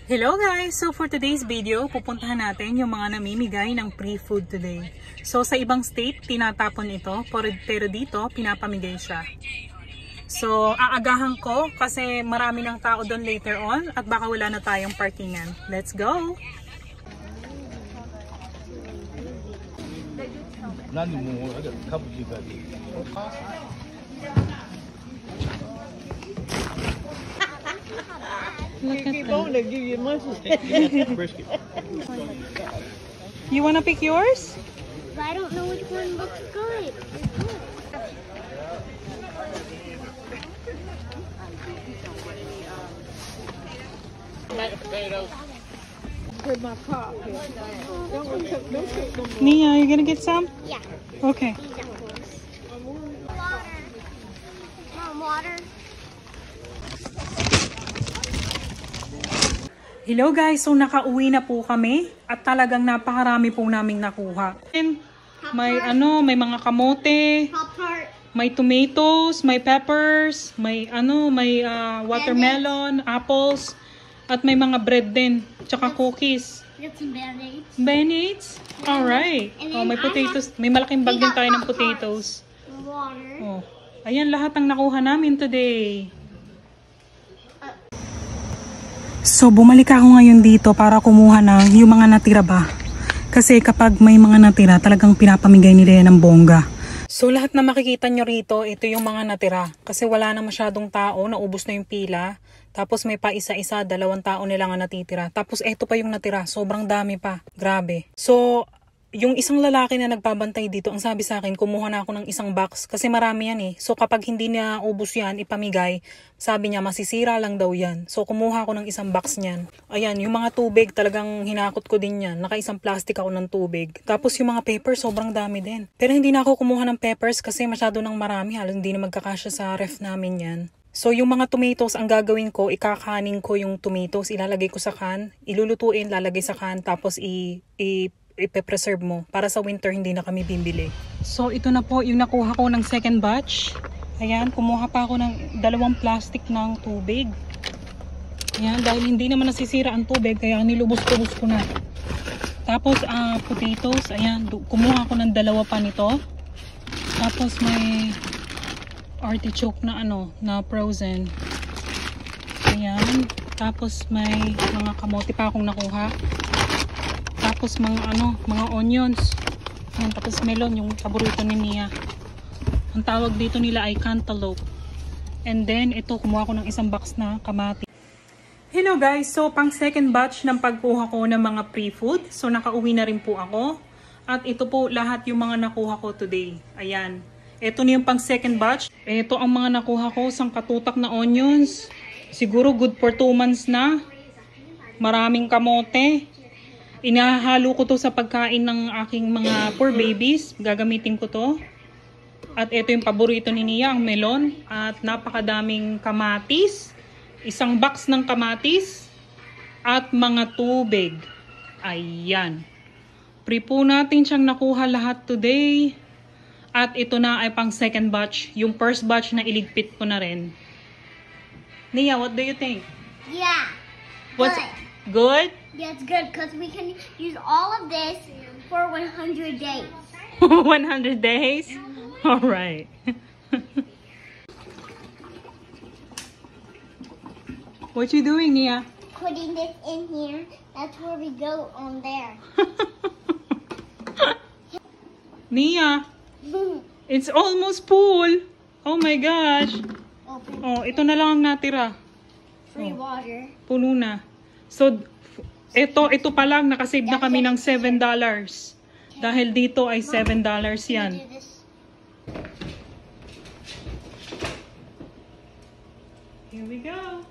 Hello guys! So for today's video, pupuntahan natin yung mga namimigay ng pre-food today. So sa ibang state, tinatapon ito, pero dito, pinapamigay siya. So aagahan ko kasi marami ng tao doon later on at baka wala na tayong parkingan. Let's go! Look at that. Give you money. You wanna pick yours? I don't know which one looks good. With my car. Nia, you gonna get some? Yeah. Okay. Water. Mom, water. Hello guys, so nakauwi na po kami at talagang napakarami po naming nakuha. May may mga kamote, Pop-Tart. may tomatoes, may peppers, may watermelon, apples, at may mga bread din, tsaka cookies. Get some Band-Aids. Band-Aids? Alright. Oh, may potatoes. May malaking bag din tayo ng potatoes. Water. Oh. Ayan, lahat ang nakuha namin today. So, bumalik ako ngayon dito para kumuha ng yung mga natira ba. Kasi kapag may mga natira, talagang pinapamigay nila yan ng bongga. So, lahat na makikita nyo rito, ito yung mga natira. Kasi wala na masyadong tao, naubos na yung pila. Tapos may pa isa-isa, 2 tao nila nga natitira. Tapos eto pa yung natira, sobrang dami pa. Grabe. So, yung isang lalaki na nagpabantay dito, ang sabi sa akin, kumuha na ako ng isang box. Kasi marami yan eh. So, kapag hindi na ubos yan, ipamigay, sabi niya, masisira lang daw yan. So, kumuha ako ng isang box niyan. Ayan, yung mga tubig, talagang hinakot ko din yan. Naka-isang plastic ako ng tubig. Tapos yung mga peppers, sobrang dami din. Pero hindi na ako kumuha ng peppers kasi masyado nang marami. Halos hindi na magkakasya sa ref namin yan. So, yung mga tomatoes, ang gagawin ko, ikakanin ko yung tomatoes, ilalagay ko sa can, ilulutuin, lalagay sa can, tapos ipe-preserve mo para sa winter hindi na kami bibili. So ito na po yung nakuha ko ng second batch. Ayan, kumuha pa ako ng 2 plastic ng tubig. Ayan, dahil hindi naman nasisira ang tubig kaya nilubos-lubos ko na. Tapos potatoes, ayan, kumuha ako ng 2 pa nito. Tapos may artichoke na na frozen. Ayan, tapos may mga kamote pa akong nakuha. Tapos mga onions. Ayan, tapos melon, yung paborito ni Nia. Ang tawag dito nila ay cantaloupe. And then, ito, kumuha ko ng isang box na kamatis. Hello guys! So, pang second batch ng pagkuha ko ng mga pre-food. So, nakauwi na rin po ako. At ito po lahat yung mga nakuha ko today. Ayan. Ito na yung pang second batch. Ito ang mga nakuha ko, isang katutak na onions. Siguro good for 2 months na. Maraming kamote. Inahalo ko to sa pagkain ng aking mga poor babies. Gagamitin ko to. At ito yung paborito ni Nia, ang melon. At napakadaming kamatis. Isang box ng kamatis. At mga tubig. Ayan. Pre po natin siyang nakuha lahat today. At ito na ay pang second batch. Yung first batch na iligpit ko na rin. Nia, what do you think? Yeah. What's Good. good? Yeah, it's good because we can use all of this for 100 days. 100 days? All right. What you doing, Nia? Putting this in here. That's where we go on there. Nia, Boom. it's almost full. Oh my gosh. Open. Oh, ito na lang ang natira. Free water. Puno na. So, ito pa lang, nakasave na kami ng $7. Dahil dito ay $7 yan. Do this. Here we go.